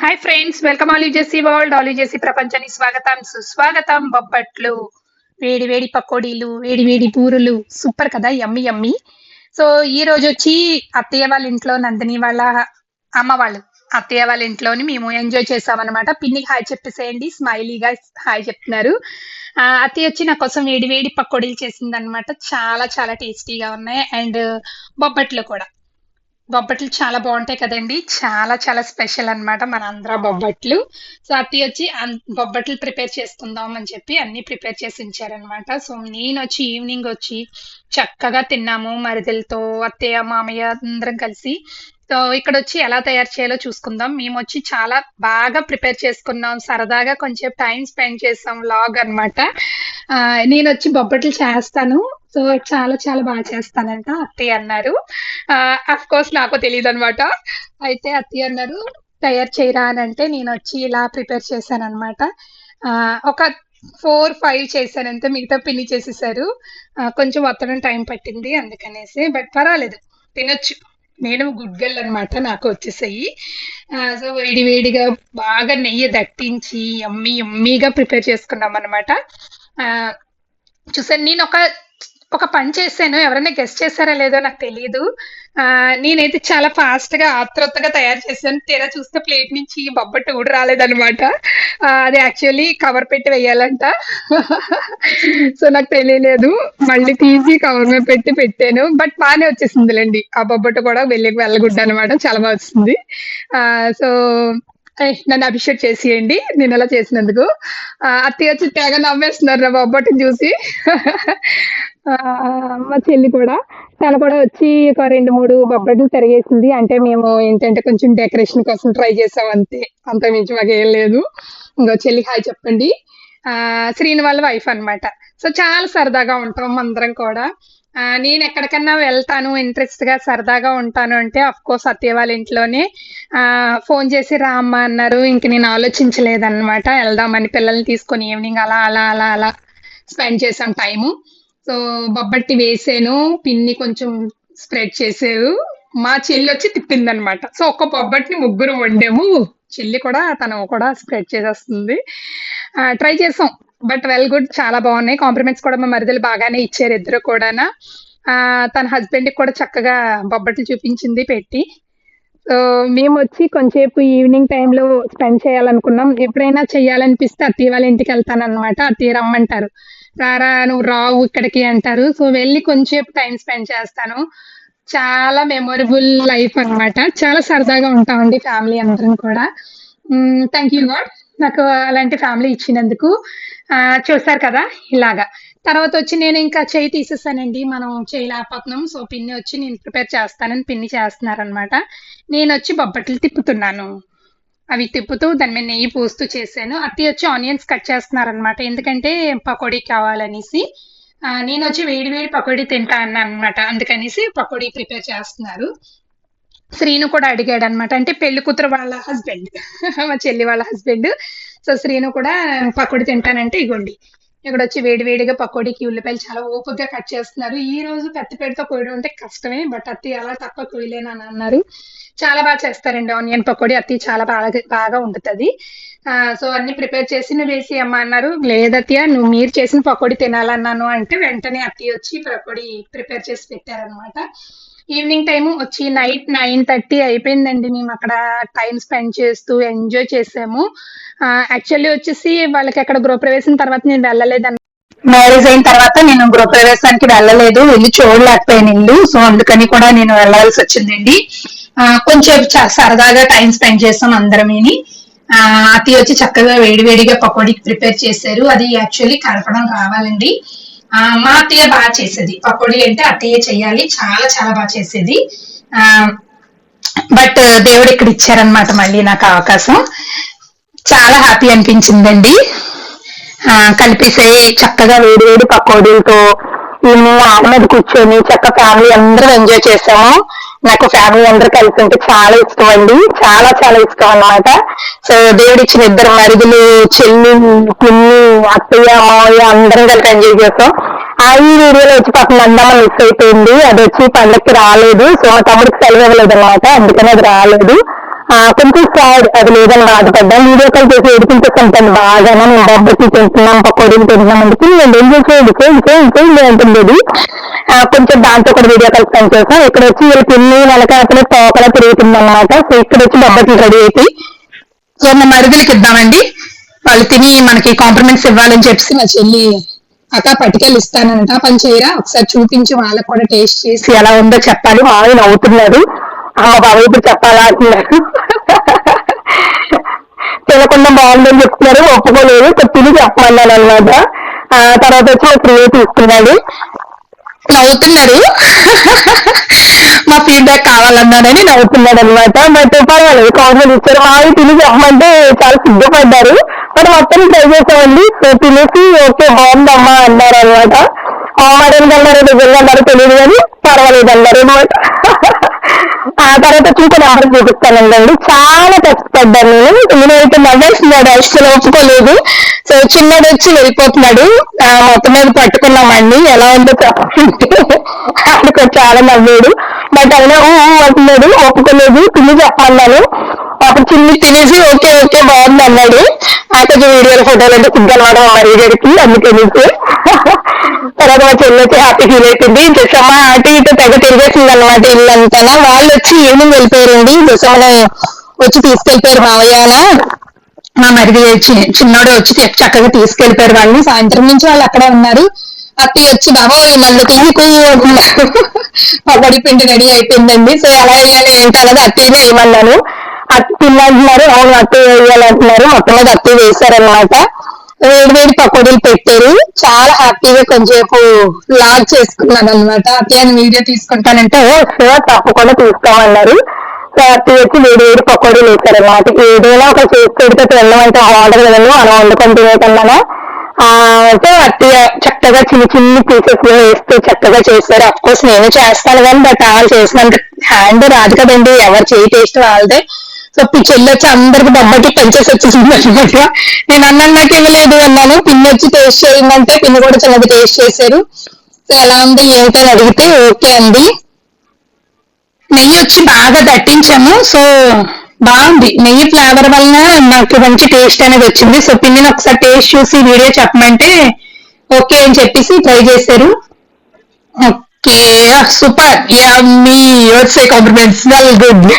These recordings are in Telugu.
Hi friends, welcome all UGC world. All UGC ప్రపంచానికి స్వాగతం సుస్వాగతం. బొబ్బట్లు, వేడి వేడి పకోడీలు, వేడి వేడి పూరులు, సూపర్ కదా, యమ్మి యమ్మి. సో ఈ రోజు వచ్చి అత్తయ్య వాళ్ళ ఇంట్లో, నందిని వాళ్ళ అమ్మ వాళ్ళు అత్తయ్య వాళ్ళ ఇంట్లోని మేము ఎంజాయ్ చేసామన్నమాట. పిన్నికి హాయ్ చెప్పేసేయండి, స్మైలీగా హాయ్ చెప్తున్నారు. అత్తయ్య వచ్చి నా కోసం వేడి వేడి పకోడీలు చేసింది అనమాట. చాలా చాలా టేస్టీగా ఉన్నాయి. అండ్ బొబ్బట్లు కూడా, బొబ్బట్లు చాలా బాగుంటాయి కదండి. చాలా చాలా స్పెషల్ అన్నమాట మన ఆంధ్ర బొబ్బట్లు. సో అత్తయ్య వచ్చి బొబ్బట్లు ప్రిపేర్ చేసుకుందాం అని చెప్పి అన్ని ప్రిపేర్ చేసి ఉంచారనమాట. సో నేను వచ్చి ఈవినింగ్ వచ్చి చక్కగా తిన్నాము మరిదలతో, అత్తయ్య మామయ్య అందరం కలిసి. సో ఇక్కడ వచ్చి ఎలా తయారు చేయాలో చూసుకుందాం. మేము వచ్చి చాలా బాగా ప్రిపేర్ చేసుకున్నాం, సరదాగా కొంచెం టైం స్పెండ్ చేసాం, వ్లాగ్ అన్నమాట. నేను వచ్చి బొబ్బట్లు చేస్తాను, సో చాలా చాలా బాగా చేస్తానంట అత్తయ్య అన్నారు. అఫ్ కోర్స్ నాకు తెలియదు అనమాట. అయితే అత్తయ్య అన్నారు తయారు చేయరా అని అంటే నేను వచ్చి ఇలా ప్రిపేర్ చేశాను అనమాట. ఒక 4-5 చేశాను అంతే, మిగతా పిన్ని చేసేసారు. కొంచెం ఒత్తడం టైం పట్టింది అందుకనేసి, బట్ పర్వాలేదు, తినొచ్చు. నేను గుడ్ గర్ల్ అనమాట, నాకు వచ్చేసాయి. సో వేడి వేడిగా బాగా నెయ్యి దట్టించి యమ్మీ యమ్మీగా ప్రిపేర్ చేసుకున్నాం అనమాట. చూసాను నేను ఒక ఒక పని చేశాను, ఎవరైనా గెస్ట్ చేశారా లేదో నాకు తెలియదు. నేనైతే చాలా ఫాస్ట్ గా ఆత్రుతగా తయారు చేశాను. తీరా చూస్తే ప్లేట్ నుంచి బొబ్బట్టు కూడా రాలేదనమాట. అది యాక్చువల్లీ కవర్ పెట్టి వేయాలంట. సో నాకు తెలియలేదు, మళ్ళీ తీసి కవర్ మీద పెట్టి పెట్టాను. బట్ బాగానే వచ్చేసిందిలేండి, ఆ బొబ్బట్టు కూడా వెళ్ళగుడ్డ అనమాట, చాలా బాగా వచ్చింది. సో నన్ను అభిషేక్ చేసేయండి నేను అలా చేసినందుకు. అత్తయ్య వచ్చి తెగ నవ్వేస్తున్నారు నా బొబ్బట్టుని చూసి. మా చెల్లి కూడా, తను కూడా వచ్చి ఒక 2-3 బొబ్బట్లు తిరిగేసింది. అంటే మేము ఏంటంటే కొంచెం డెకరేషన్ కోసం ట్రై చేసాం అంతే, అంత మించి మాకు ఏం లేదు. ఇంకో చెల్లికి హాయ్ చెప్పండి. శ్రీను వాళ్ళ వైఫ్ అన్నమాట. సో చాలా సరదాగా ఉంటాం అందరం కూడా. నేను ఎక్కడికన్నా వెళ్తాను, ఇంట్రెస్ట్ గా సరదాగా ఉంటాను అంటే అఫ్ కోర్స్ అత్తయ్య వాళ్ళ ఇంట్లోనే. ఫోన్ చేసి రా అమ్మ అన్నారు, ఇంక నేను ఆలోచించలేదన్నమాట, వెళ్దామని పిల్లల్ని తీసుకొని ఈవినింగ్ అలా అలా అలా అలా స్పెండ్ చేసాం టైము. సో బొబ్బట్టి వేసాను, పిన్ని కొంచెం స్ప్రెడ్ చేసారు, మా చెల్లి వచ్చి తిప్పింది అనమాట. సో ఒక్క బొబ్బట్ని ముగ్గురు వండాము, చెల్లి కూడా తను కూడా స్ప్రెడ్ చేసేస్తుంది. ట్రై చేసాం, బట్ వెల్ గుడ్, చాలా బాగున్నాయి. కాంప్లిమెంట్స్ కూడా మా మరిదలు బాగానే ఇచ్చారు ఇద్దరు కూడా. తన హస్బెండ్ కూడా చక్కగా బొబ్బట్లు చూపించింది పెట్టి. సో మేము వచ్చి కొంచెంసేపు ఈవినింగ్ టైంలో స్పెండ్ చేయాలనుకున్నాం. ఎప్పుడైనా చెయ్యాలనిపిస్తే అత్తయ్య వాళ్ళ ఇంటికి వెళ్తాను అనమాట. అత్తయ్య రమ్మంటారు, రారా నువ్వు రావు ఇక్కడికి అంటారు. సో వెళ్ళి కొంచెంసేపు టైం స్పెండ్ చేస్తాను. చాలా మెమొరబుల్ లైఫ్ అన్నమాట, చాలా సరదాగా ఉంటామండి ఫ్యామిలీ అందరం కూడా. థ్యాంక్ యూ గాడ్, నాకు అలాంటి ఫ్యామిలీ ఇచ్చినందుకు. చూసారు కదా ఇలాగా. తర్వాత వచ్చి నేను ఇంకా చెయ్యి తీసేసానండి, మనం చేయలేకపోతున్నాం. సో పిన్ని వచ్చి నేను ప్రిపేర్ చేస్తానని పిన్ని చేస్తున్నారనమాట. నేను వచ్చి బొబ్బట్లు తిప్పుతున్నాను. అవి తిప్పుతూ దాని మీద నెయ్యి పూస్తూ చేశాను. అత్తయ్య వచ్చి ఆనియన్స్ కట్ చేస్తున్నారనమాట, ఎందుకంటే పకోడీ కావాలనేసి. నేను వచ్చి వేడి వేడి పకోడీ తింటాను అనమాట, అందుకనేసి పకోడీ ప్రిపేర్ చేస్తున్నారు. శ్రీను కూడా అడిగాడు అనమాట, అంటే పెళ్లి కూతురు వాళ్ళ హస్బెండ్, మా చెల్లి వాళ్ళ హస్బెండ్. సో శ్రీను కూడా పకోడీ తింటానంటే ఇగోండి, ఇక్కడ వచ్చి వేడి వేడిగా పకోడీకి ఉల్లిపాయలు చాలా ఓపికగా కట్ చేస్తున్నారు. ఈ రోజు కత్తిపేటతో కోయడం అంటే కష్టమే, బట్ అత్తయ్య అలా తక్కువ కోయలేను అని అన్నారు. చాలా బాగా చేస్తారండి ఆనియన్ పకోడీ, అత్తయ్య చాలా బాగా బాగా వండుతుంది. సో అన్ని ప్రిపేర్ చేసి నువ్వు వేసి అమ్మ అన్నారు. లేదత్తయ్య నువ్వు మీరు చేసిన పకోడీ తినాలన్నాను అంటే వెంటనే అత్తయ్య వచ్చి పకోడీ ప్రిపేర్ చేసి పెట్టారనమాట. ఈవినింగ్ టైం వచ్చి నైట్ 9:30 అయిపోయిందండి. మేము అక్కడ టైం స్పెండ్ చేస్తూ ఎంజాయ్ చేసాము. యాక్చువల్లీ వచ్చేసి వాళ్ళకి అక్కడ గృహప్రవేశం తర్వాత నేను వెళ్ళలేదన్న, మ్యారేజ్ అయిన తర్వాత నేను గృహప్రవేశానికి వెళ్ళలేదు, వెళ్ళి చూడలేకపోయాను ఇల్లు. సో అందుకని కూడా నేను వెళ్ళాల్సి వచ్చిందండి. కొంచెం సరదాగా టైం స్పెండ్ చేసాం అందరమేని. అత్తయ్య వచ్చి చక్కగా వేడి వేడిగా పకోడీకి ప్రిపేర్ చేశారు. అది యాక్చువల్లీ కలపడం రావాలండి. మా అత్తయ్య బాగా చేసేది పకోడీ, అంటే అత్తయ్య చెయ్యాలి, చాలా చాలా బాగా చేసేది. బట్ దేవుడు ఇక్కడ ఇచ్చారనమాట మళ్ళీ నాకు అవకాశం. చాలా హ్యాపీ అనిపించిందండి. కలిపేసే చక్కగా వేడి వేడి పకోడీలతో ఈవినింగ్ ఆడ మీద కూర్చొని చక్క ఫ్యామిలీ అందరూ ఎంజాయ్ చేసాము. నాకు ఫ్యామిలీ అందరూ కలిసి ఉంటే చాలా ఇష్టం అండి, చాలా చాలా ఇష్టం అన్నమాట. సో దేవుడు ఇచ్చిన ఇద్దరు మరుగులు, చెల్లి, పిన్ని, అత్తయ్య, మావయ్య అందరం కలిసి ఎంజాయ్ చేసాం. ఈ వీడియోలో వచ్చి పాపం నందమ్మ మిస్ అయిపోయింది, అది వచ్చి పండక్కి రాలేదు. సో మా తమ్ముడికి సెలవు ఇవ్వలేదు అనమాట, అందుకని అది రాలేదు. కొంచెం సాడ్ అది లేదని బాధపడ్డాను. వీడియో కాల్ చేసి ఏడిపించేస్తుంటాను బాగా, మేము బొబ్బకి తింటున్నాం పకోడీలు తింటున్నాం అందుకు నేను ఏం చేసేది చేయండి అంటుంది. కొంచెం దాంతో కూడా వీడియో కాల్ స్పెండ్ చేసాం. ఇక్కడ వచ్చి వీళ్ళ పిన్ని వెనకాతలో తోకలా తిరుగుతుంది అనమాట. సో ఇక్కడ వచ్చి బొబ్బకి రెడీ అయితే సో మా మరుదులకి ఇద్దామండి, వాళ్ళు తిని మనకి కాంప్లిమెంట్స్ ఇవ్వాలని చెప్పి మా చెల్లి అక్క పట్టుకెళ్ళి ఇస్తానంట, పని చేయరా ఒకసారి చూపించి వాళ్ళకి కూడా టేస్ట్ చేసి ఎలా ఉందో చెప్పాలి. మావి నవ్వుతున్నారు, అమ్మ బాబు ఇప్పుడు చెప్పాలా అంటున్నారు. తినకుండా బాగుందని చెప్తున్నారు, ఒప్పుకోలేదు. తిని చెప్పమన్నాను అనమాట. తర్వాత వచ్చి ప్రియ తీసుకున్నాడు, నవ్వుతున్నారు. మా ఫీడ్బ్యాక్ కావాలన్నాడని నవ్వుతున్నాడు అనమాట. బట్ పర్వాలేదు, కాంప్లిమెంట్ ఇచ్చారు. మావి తిని చెప్పమంటే చాలా సిద్ధపడ్డారు. బట్ మొత్తం ట్రై చేసామండి. సో తినేసి ఓకే బాగుందమ్మా అన్నారు అనమాట. మటన్ అన్నారు, నిజంగా అన్నారు తెలియదు కానీ పర్వాలేదు అన్నారు అనమాట. ఆ తర్వాత చూసే నెంబర్ చూపిస్తానండి. చాలా కష్టపడ్డాను నేనైతే నవ్వేస్తున్నాడు, అసలు ఒప్పుకోలేదు. సో చిన్నడు వచ్చి వెళ్ళిపోతున్నాడు. మొత్తం మీద పట్టుకున్నామండి, ఎలా ఉందో చెప్పండి. ఆయనకు చాలా నవ్వాడు. బట్ అయినా అంటున్నాడు, ఒప్పుకోలేదు. తిని చెప్పమన్నాను. అప్పుడు చిన్ని తినేసి ఓకే ఓకే బాగుంది అన్నాడు. కొంచెం వీడియోలు ఫోటోలు అంటే సిగ్గు మరి వీడియోకి అందుకనేసి. తర్వాత మా చెల్లి వచ్చి హ్యాపీ ఫీల్ అవుతుంది. జసమ్మ అటు ఇటు తెగ తిరిగేసింది అనమాట ఇల్లంతా. వాళ్ళు వచ్చి ఈవినింగ్ వెళ్ళిపోయారండి. జసమ్మని వచ్చి తీసుకెళ్ళిపోయారు మావయ్యాల. మా మరిది చిన్నోడు వచ్చి చక్కగా తీసుకెళ్ళిపోయారు వాళ్ళని. సాయంత్రం నుంచి వాళ్ళు అక్కడే ఉన్నారు. అత్తయ్య వచ్చి బాబో నన్ను తీయకు అంటున్నారు. పకోడీ పిండి రెడీ అయిపోయిందండి. సో ఎలా వేయాలి ఏంటి అన్నది అత్తయ్యనే వేయమన్నాను. అత్తి తిన్నంటున్నారు, అవును అత్తయ్య వేయాలంటున్నారు. మొత్తం మీద అత్తయ్య వేశారనమాట. వేడి పకోడీలు పెట్టారు. చాలా హ్యాపీగా కొంచెంసేపు లాగ్ చేసుకున్నాను అనమాట. అత్తయ్యని వీడియో తీసుకుంటానంటే సార్ తప్పకుండా తీసుకోమన్నారు. సో అత్తయ్య వచ్చి వేడి పకోడీలు వేశారనమాట. ఏదైనా ఒక చేసి పెడితే తినడం అంటే బాగుంటుంది కదండి, మనం వండుకొని తినేకన్నా. సో అత్తయ్య చక్కగా చిన్ని పీసెస్ లో వేస్తూ చక్కగా చేస్తారు. అఫ్ కోర్స్ నేను చేస్తాను కానీ బట్ వాళ్ళు చేసినంత హ్యాండ్ రాదు కదండి, ఎవరు చేయి టేస్ట్ వాళ్ళదే. సో చెల్లి వచ్చి అందరికి బొబ్బకి పెంచేసి వచ్చేసింది అనమాట. నేను అన్నాను నాకు ఇవ్వలేదు అన్నాను. పిన్ని వచ్చి టేస్ట్ చేయందంటే పిన్ని కూడా చిన్నది టేస్ట్ చేశారు. సో ఎలా ఉంది ఏంటని అడిగితే ఓకే అండి. నెయ్యి వచ్చి బాగా దట్టించాము. సో బాగుంది, నెయ్యి ఫ్లేవర్ వలన నాకు మంచి టేస్ట్ అనేది వచ్చింది. సో పిన్నిని ఒకసారి టేస్ట్ చూసి వీడియో చెప్పమంటే ఓకే అని చెప్పేసి ట్రై చేశారు. ఓకే సూపర్ యమ్మీ వచ్చే compliments well good.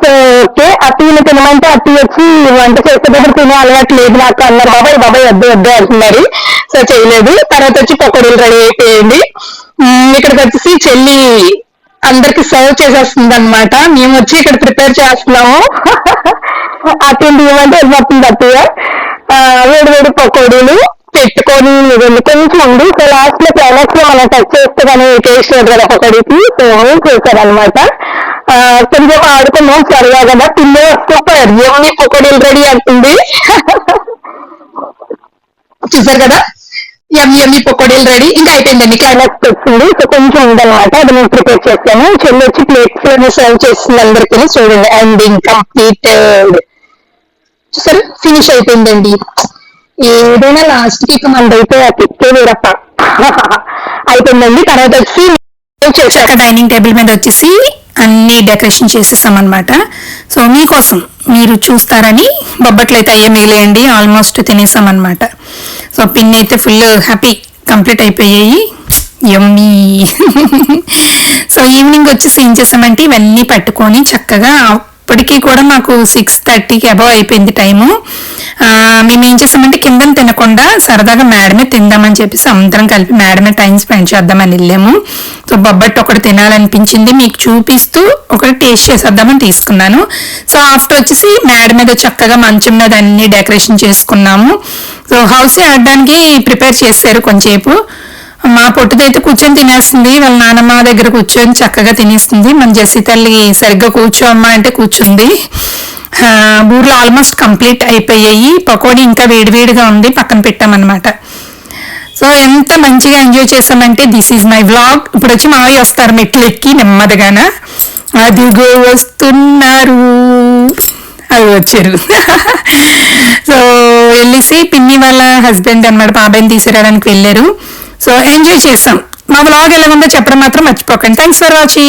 So okay అత్తయ్యని తినమంటే అత్తయ్య వచ్చి వంట చేసేటప్పుడు తినే అలవాటు లేదు నాకు అన్నారు. బాబాయ్ వద్దు అంటున్నారు. సో చేయలేదు. తర్వాత వచ్చి పకోడీలు రెడీ అయిపోయింది. ఇక్కడికి వచ్చేసి చెల్లి అందరికి సర్వ్ చేసేస్తుంది అనమాట. మేము వచ్చి ఇక్కడ ప్రిపేర్ చేస్తున్నాము. అత్తయ్య ఏమంటే వెళ్ళిపోతుంది అత్తయ్య. వేడి పకోడీలు పెట్టుకొని కొంచెం ఉంది. సో లాస్ట్ లో క్లైమాక్స్ లో మనం టచ్ చేస్తే కానీ టేస్ట్ లేదు కదా పకోడీకి. సో చేశారనమాట. కొంచెం ఆడుకున్నాం సరదా కదా. పిల్లలు సూపర్ ఎన్ని పకోడీలు రెడీ అంటుంది. చూసారు కదా ఎమ్మి పకోడీలు రెడీ. ఇంకా అయిపోయిందండి, క్లైమాక్స్ వచ్చింది. సో కొంచెం ఉందన్నమాట, అది నేను ప్రిపేర్ చేస్తాను. చెల్లి వచ్చి ప్లేట్స్ లో సర్వ్ చేస్తుంది అందరికీ. చూడండి ఎండింగ్ కంప్లీటెడ్. చూసారు ఫినిష్ అయిపోయిందండి. ఏదైనా లాస్ట్ కి మనదైతే పిక్కే వేరప్ప. అయిపోయిందండి. తర్వాత వచ్చి చేశాక డైనింగ్ టేబుల్ మీద వచ్చేసి అన్ని డెకరేషన్ చేసేసాం అనమాట. సో మీకోసం మీరు చూస్తారని బొబ్బట్లు అయితే అయ్యే మిగిలేయండి, ఆల్మోస్ట్ తినేసాం అనమాట. సో పిన్ అయితే ఫుల్ హ్యాపీ కంప్లీట్ అయిపోయాయి. యమ్మీ. సో ఈవినింగ్ వచ్చేసి ఏం చేసామంటే ఇవన్నీ పట్టుకొని చక్కగా అప్పటికి కూడా మాకు 6:30కి అబవ్ అయిపోయింది టైము. మేము ఏం చేసామంటే కింద తినకుండా సరదాగా మేడమే తిందామని చెప్పేసి అందరం కలిపి మేడమే టైం స్పెండ్ చేద్దామని వెళ్ళాము. సో బొబ్బట్టు ఒకటి తినాలనిపించింది, మీకు చూపిస్తూ ఒకటి టేస్ట్ చేసేద్దామని తీసుకున్నాను. సో ఆఫ్టర్ వచ్చేసి మేడ మీద చక్కగా మంచం మీద అన్ని డెకరేషన్ చేసుకున్నాము. సో హౌస్ ఆడడానికి ప్రిపేర్ చేశారు కొంచెంసేపు. మా పొట్టుదైతే కూర్చొని తినేస్తుంది, వాళ్ళ నాన్నమ్మ దగ్గర కూర్చొని చక్కగా తినేస్తుంది. మన జెస్సీ తల్లి సరిగ్గా కూర్చోమ్మా అంటే కూర్చుంది. బూర్లు ఆల్మోస్ట్ కంప్లీట్ అయిపోయాయి. పకోడీ ఇంకా వేడివేడిగా ఉంది, పక్కన పెట్టామన్నమాట. సో ఎంత మంచిగా ఎంజాయ్ చేసామంటే దిస్ ఈజ్ మై వ్లాగ్. ఇప్పుడు వచ్చి మావయ్య వస్తారు మెట్లు ఎక్కి నెమ్మదిగాన. అదిగో వస్తున్నారు, అది వచ్చారు. సో వెళ్ళేసి పిన్ని వాళ్ళ హస్బెండ్ అన్నమాట బాబాయ్ని తీసుకురావడానికి వెళ్ళారు. సో ఎంజాయ్ చేసాం. మా వ్లాగ్ ఎలా ఉందో చెప్పడం మాత్రం మర్చిపోకండి. Thanks for watching.